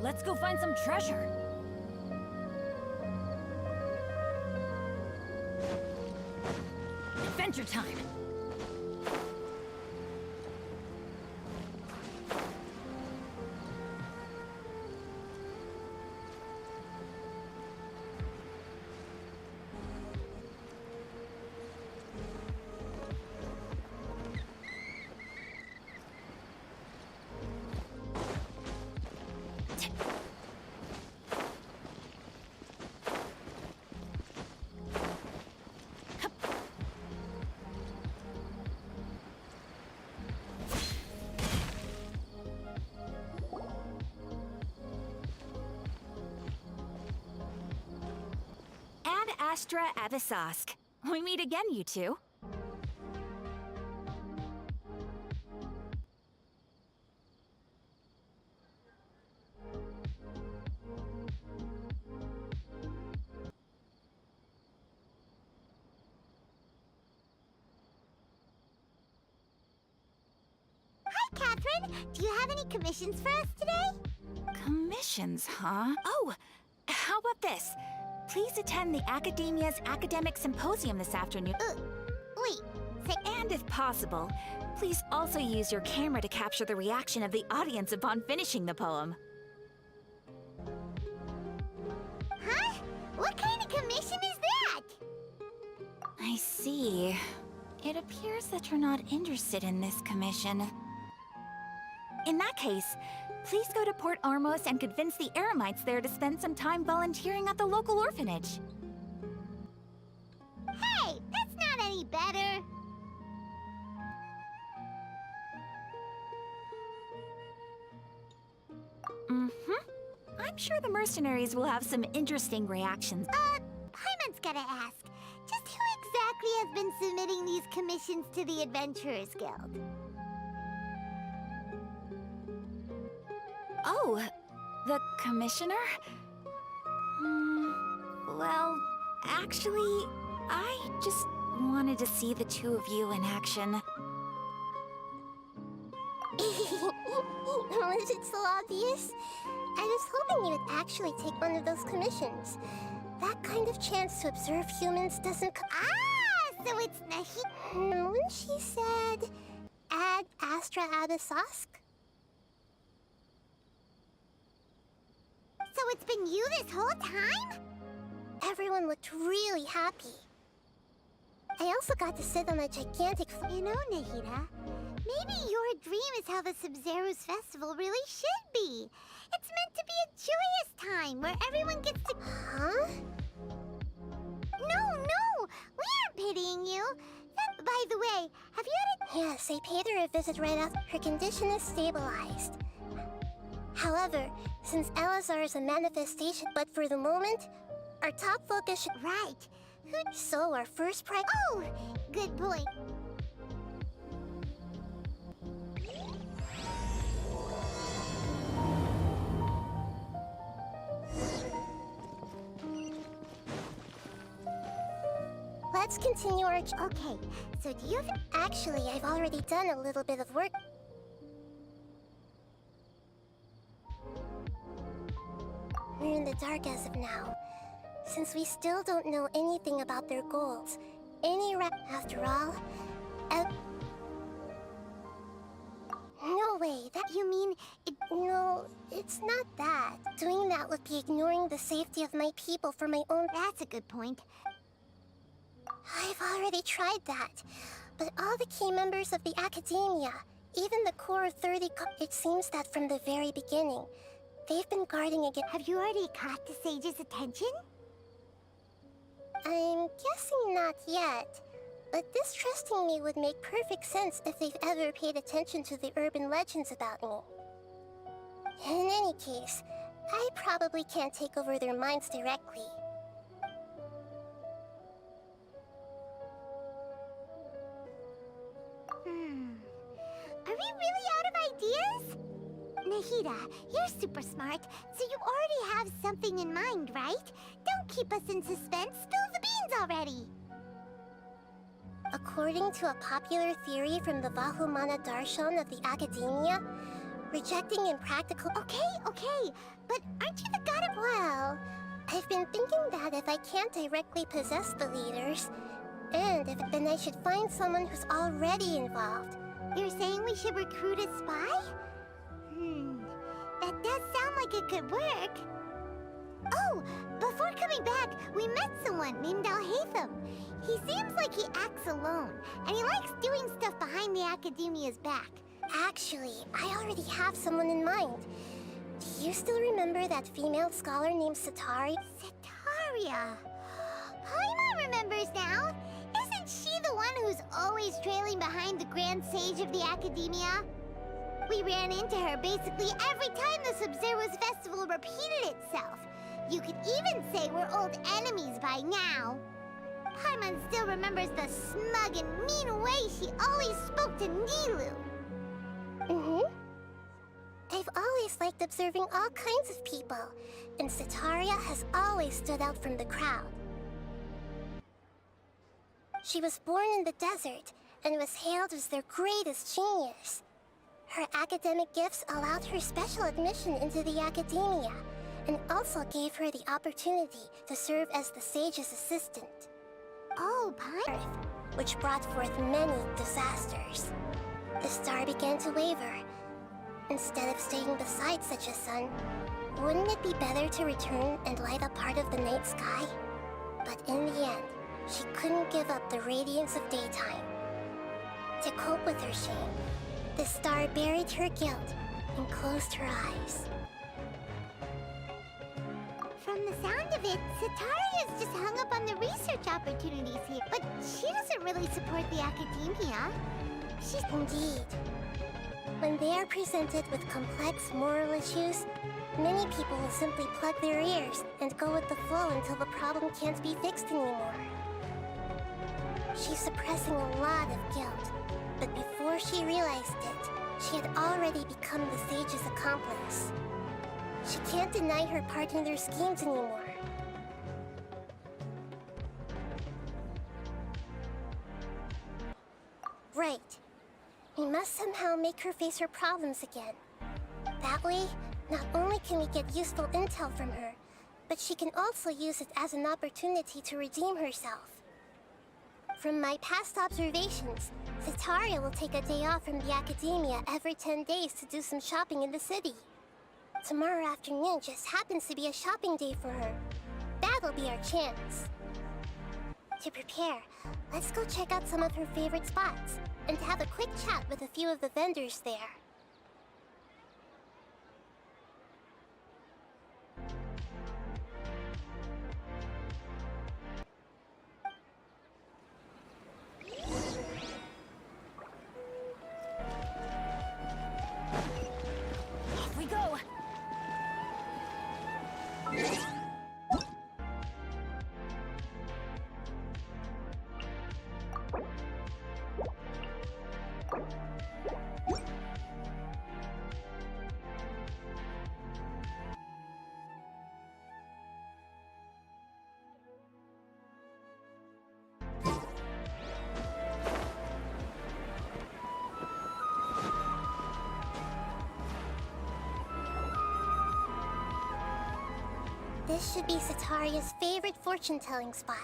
Let's go find some treasure. Adventure time! Astra Abyssosque. We meet again, you two. Hi, Catherine. Do you have any commissions for us today? Commissions, huh? Oh, how about this? Please attend the Academia's Academic Symposium this afternoon. Wait, And if possible, please also use your camera to capture the reaction of the audience upon finishing the poem. huh? What kind of commission is that? I see. It appears that you're not interested in this commission. In that case, please go to Port Ormos and convince the Eremites there to spend some time volunteering at the local orphanage. Hey, that's not any better. I'm sure the mercenaries will have some interesting reactions. Paimon's gotta ask. Just who exactly has been submitting these commissions to the Adventurers Guild? Oh, the commissioner? Well, actually, I just wanted to see the two of you in action. Was it so obvious? I was hoping you would actually take one of those commissions. That kind of chance to observe humans doesn't come. Ah, so it's Nahi. When she said, "Ad Astra Abyssosque." So it's been you this whole time? Everyone looked really happy. I also got to sit on a gigantic. You know, Nahida, maybe your dream is how the Sumeru's festival really should be. It's meant to be a joyous time where everyone gets to. Huh? No, we aren't pitying you. By the way, have you had a. Yes, I paid her a visit right after her condition is stabilized. However, since Elazar is a manifestation, but for the moment, our top focus should. Right. So our first priority. Oh, good point. Let's continue our. Okay, so do you have. Actually, I've already done a little bit of work. We're in the dark as of now, since we still don't know anything about their goals. After all, no way, that you mean it. No, it's not that. Doing that would be ignoring the safety of my people for my own. That's a good point. I've already tried that, but all the key members of the Academia, even the core of 30, it seems that from the very beginning, they've been guarding against. Have you already caught the sage's attention? I'm guessing not yet, but distrusting me would make perfect sense if they've ever paid attention to the urban legends about me. In any case, I probably can't take over their minds directly. Are we really out of ideas? Nahida, you're super smart, so you already have something in mind, right? Don't keep us in suspense. Spill the beans already! According to a popular theory from the Vahumana Darshan of the Academia, Rejecting impractical... Okay, but aren't you the god of... Well, I've been thinking that if I can't directly possess the leaders, then I should find someone who's already involved. You're saying we should recruit a spy? That does sound like it could work. Oh, before coming back, we met someone named Alhaitham. He seems like he acts alone, and he likes doing stuff behind the Academia's back. Actually, I already have someone in mind. Do you still remember that female scholar named Sataria? Sataria? Paimon remembers now. Isn't she the one who's always trailing behind the Grand Sage of the Academia? We ran into her basically every time the Sumeru Festival repeated itself. You could even say we're old enemies by now. Paimon still remembers the smug and mean way she always spoke to Nilou. I've always liked observing all kinds of people, and Sataria has always stood out from the crowd. She was born in the desert, and was hailed as their greatest genius. Her academic gifts allowed her special admission into the Academia, and also gave her the opportunity to serve as the sage's assistant. Oh, Earth, which brought forth many disasters. The star began to waver. Instead of staying beside such a sun, wouldn't it be better to return and light up part of the night sky? But in the end, she couldn't give up the radiance of daytime. To cope with her shame, the star buried her guilt and closed her eyes. From the sound of it, Sataria's just hung up on the research opportunities here. But she doesn't really support the Academia. She's... Indeed. When they are presented with complex moral issues, many people will simply plug their ears and go with the flow until the problem can't be fixed anymore. She's suppressing a lot of guilt, but before she realized it, she had already become the sage's accomplice. She can't deny her part in their schemes anymore. Right. We must somehow make her face her problems again. That way, not only can we get useful intel from her, but she can also use it as an opportunity to redeem herself. From my past observations, Sataria will take a day off from the Academia every 10 days to do some shopping in the city. Tomorrow afternoon just happens to be a shopping day for her. That'll be our chance. To prepare, let's go check out some of her favorite spots, and have a quick chat with a few of the vendors there. Off we go! This should be Sataria's favorite fortune-telling spot.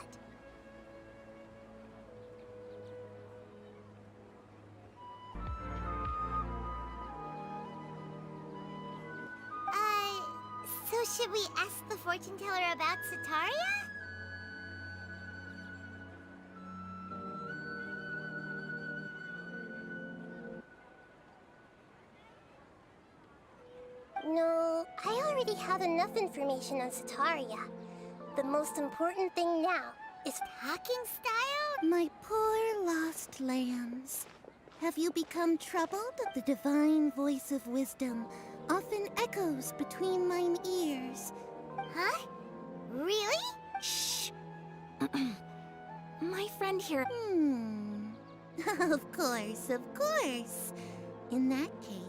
So should we ask the fortune teller about Sataria? No, I already have enough information on Sataria. The most important thing now is talking style? My poor lost lambs. Have you become troubled at the divine voice of wisdom often echoes between mine ears? Huh? Really? Shh! My friend here... Of course, of course. In that case...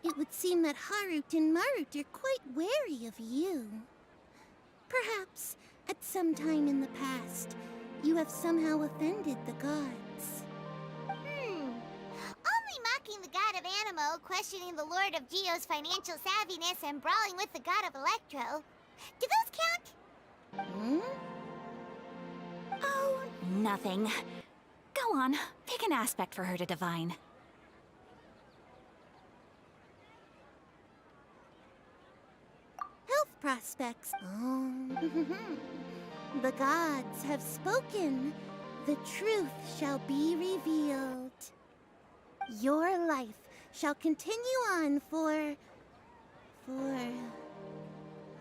It would seem that Harut and Marut are quite wary of you. Perhaps, at some time in the past, you have somehow offended the gods. Only mocking the god of Animo, questioning the Lord of Geo's financial savviness, and brawling with the god of Electro. Do those count? Hmm? Oh, nothing. Go on, pick an aspect for her to divine. Health prospects. Oh. The gods have spoken. The truth shall be revealed. Your life shall continue on for...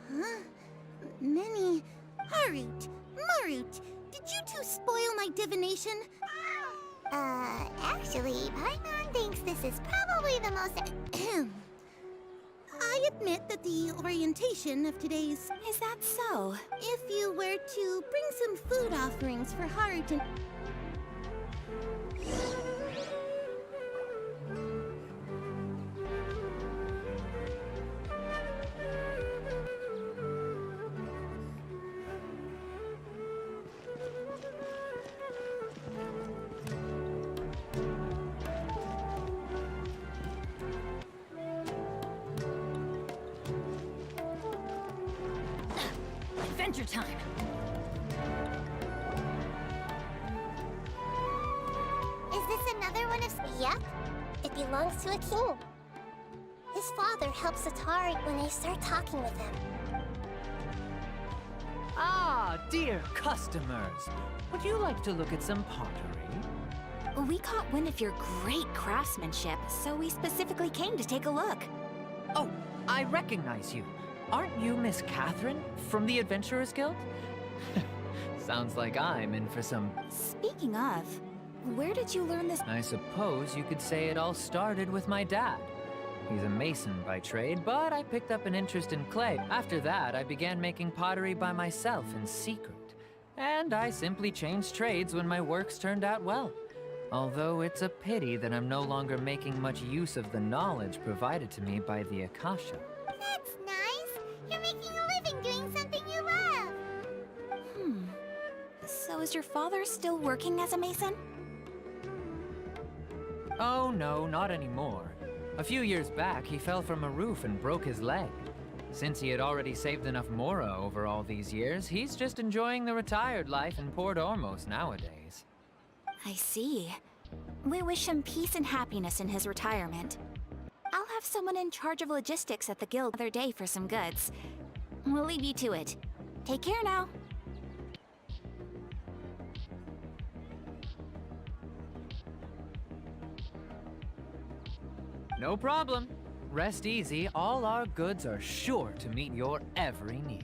Huh? Many... Harut, Marut, did you two spoil my divination? Actually, Paimon thinks this is probably the most... I admit that the orientation of today's... Is that so? If you were to bring some food offerings for Harut and... Adventure time! Is this another one of... Yep. It belongs to a king. His father helps Atari when I start talking with him. Ah, dear customers. Would you like to look at some pottery? We caught wind of your great craftsmanship, so we specifically came to take a look. Oh, I recognize you. Aren't you Miss Catherine from the Adventurers Guild? Sounds like I'm in for some... Speaking of, where did you learn this? I suppose you could say it all started with my dad. He's a mason by trade, but I picked up an interest in clay. After that, I began making pottery by myself in secret. And I simply changed trades when my works turned out well. Although it's a pity that I'm no longer making much use of the knowledge provided to me by the Akasha. That's nice. You're making a living doing something you love. So is your father still working as a mason? Oh no, not anymore. A few years back, he fell from a roof and broke his leg. Since he had already saved enough Mora over all these years, he's just enjoying the retired life in Port Ormos nowadays. I see. We wish him peace and happiness in his retirement. I'll have someone in charge of logistics at the guild the other day for some goods. We'll leave you to it. Take care now. No problem. Rest easy, all our goods are sure to meet your every need.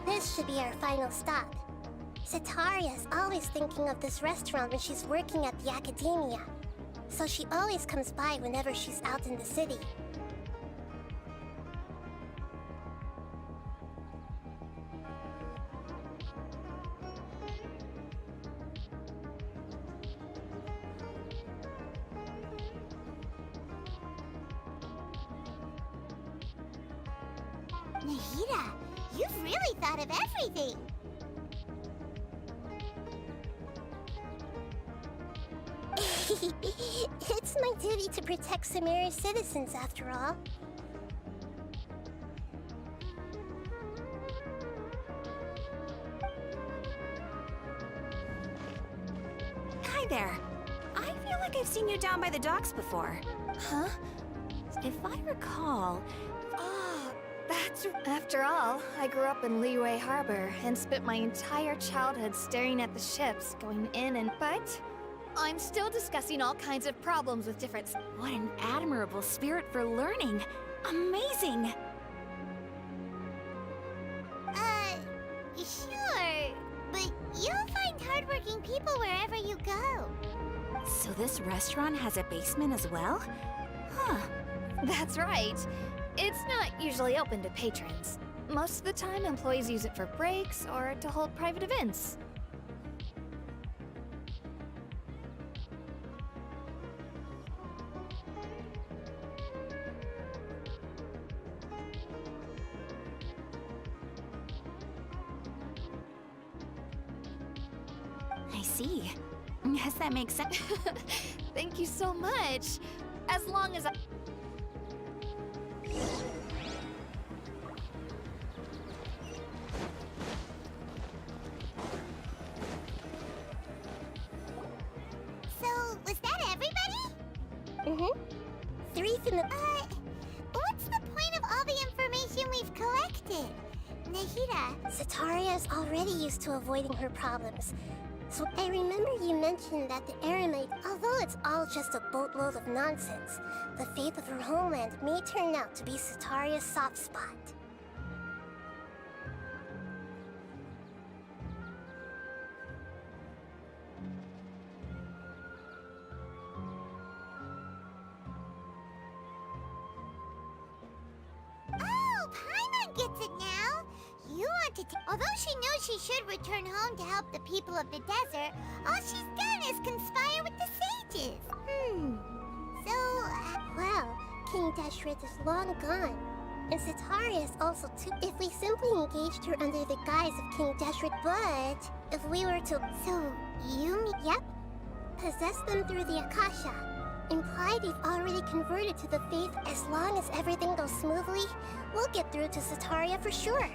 This should be our final stop. Sataria is always thinking of this restaurant when she's working at the academia. So she always comes by whenever she's out in the city. Nahida, you've really thought of everything! It's my duty to protect Sumeru's citizens, after all. Hi there. I feel like I've seen you down by the docks before. Huh? If I recall... After all, I grew up in Liyue Harbor and spent my entire childhood staring at the ships going in and... But I'm still discussing all kinds of problems with different... What an admirable spirit for learning. Amazing! Sure. So this restaurant has a basement as well? Huh. That's right. It's not usually open to patrons. Most of the time, employees use it for breaks or to hold private events. I see. Guess that makes sense. Thank you so much. As long as I... So, was that everybody? Mm-hmm. 3 from the... what's the point of all the information we've collected? Nahida, Sataria is already used to avoiding her problems. So I remember you mentioned that the Aramite, although it's all just a boatload of nonsense, the faith of her homeland may turn out to be Sataria's soft spot. Oh, Paimon gets it now. You wanted to... Although she knows she should return home to help the people of the desert, all she's done is conspire with the sages. So, Well, King Deshret is long gone. And Sataria is also too... If we simply engaged her under the guise of King Deshret, but if we were to... so you mean... Yep. Possess them through the Akasha. Imply they've already converted to the faith. As long as everything goes smoothly, we'll get through to Sataria for sure.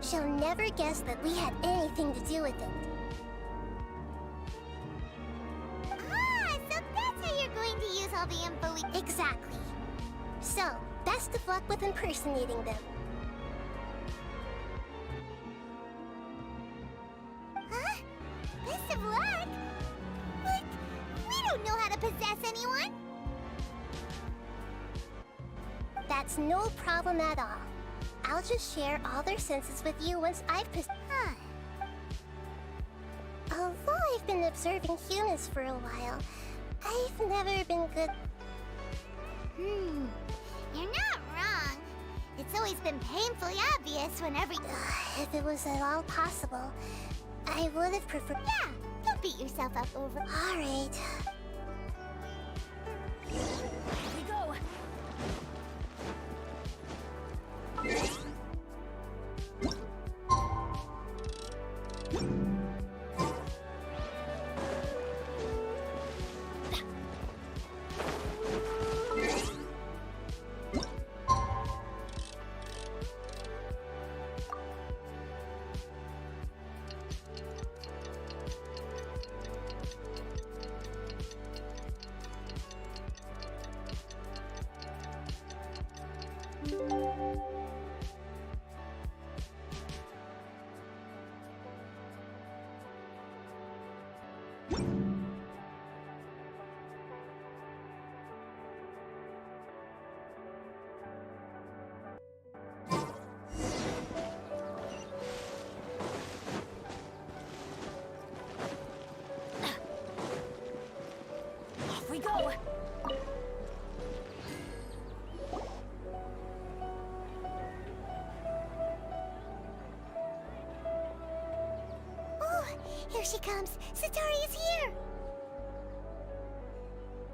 She'll never guess that we had anything to do with it. Ah, so that's how you're going to use all the info we... Exactly. So, best of luck with impersonating them. Huh? Best of luck? But we don't know how to possess anyone. That's no problem at all. I'll just share all their senses with you once I've Huh. Although I've been observing humans for a while, I've never been good. You're not wrong. It's always been painfully obvious whenever... If it was at all possible, I would have preferred... Yeah, don't beat yourself up over... All right. Here we go. Off we go. Oh, here she comes. Satari is here.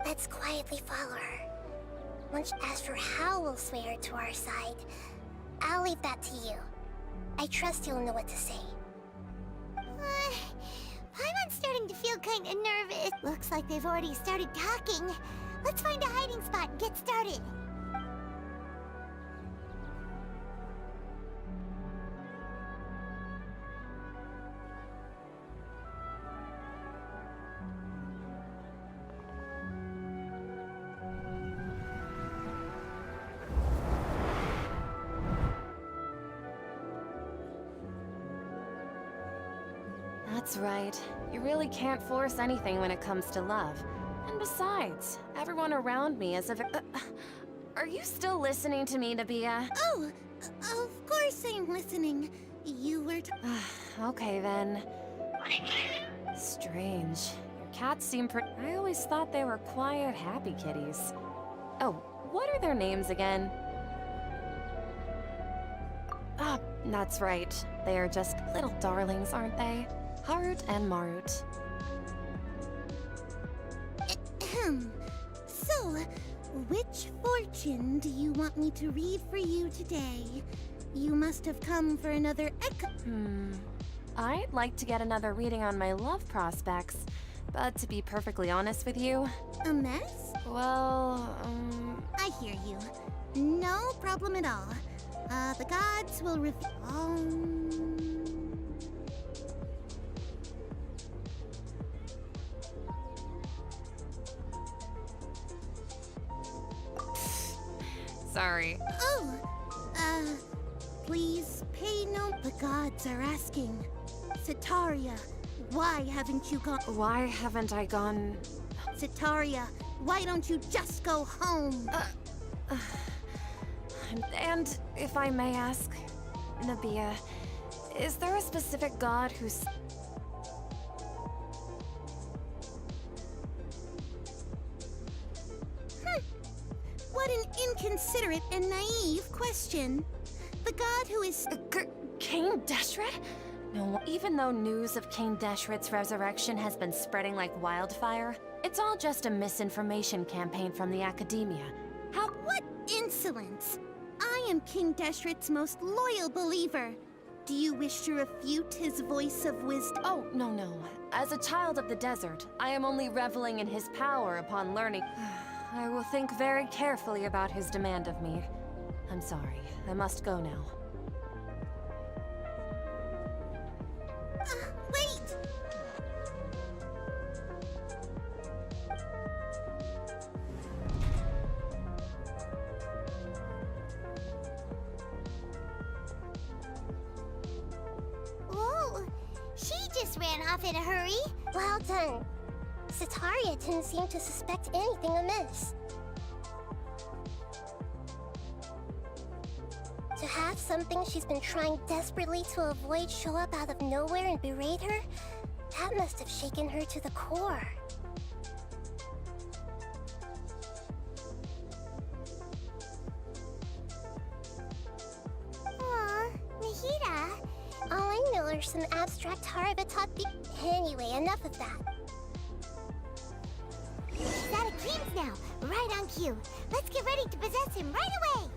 Let's quietly follow her. Once as for how we'll sway her to our side, I'll leave that to you. I trust you'll know what to say. Paimon's starting to feel kind of nervous. Looks like they've already started talking. Let's find a hiding spot and get started. That's right. You really can't force anything when it comes to love. And besides, everyone around me is a are you still listening to me, Nabia? Oh, of course I'm listening. You were... Okay then. Strange. You're cats seem I always thought they were quiet, happy kitties. Oh, what are their names again? Ah, that's right. They are just little darlings, aren't they? Harut and Marut. So, which fortune do you want me to read for you today? You must have come for another echo. I'd like to get another reading on my love prospects, but to be perfectly honest with you, A mess? well, I hear you. No problem at all. The gods will sorry. Oh, please pay no. The gods are asking. Sitaria, why haven't you gone? Why haven't I gone? Sitaria, why don't you just go home? And if I may ask, Nabia, is there a specific god who's... What an inconsiderate and naive question. The god who is... King Deshret? No, even though news of King Deshret's resurrection has been spreading like wildfire, it's all just a misinformation campaign from the academia. How... What insolence! I am King Deshret's most loyal believer. Do you wish to refute his voice of wisdom? Oh, no. As a child of the desert, I am only reveling in his power upon learning. I will think very carefully about his demand of me. I'm sorry. I must go now. Wait! Whoa! She just ran off in a hurry. Well done. Sitaria didn't seem to suspect anything amiss. To have something she's been trying desperately to avoid show up out of nowhere and berate her, that must have shaken her to the core. Aw, Nahida. All I know are some abstract Haraba taught Anyway, enough of that. He's out of dreams now. Right on cue. Let's get ready to possess him right away.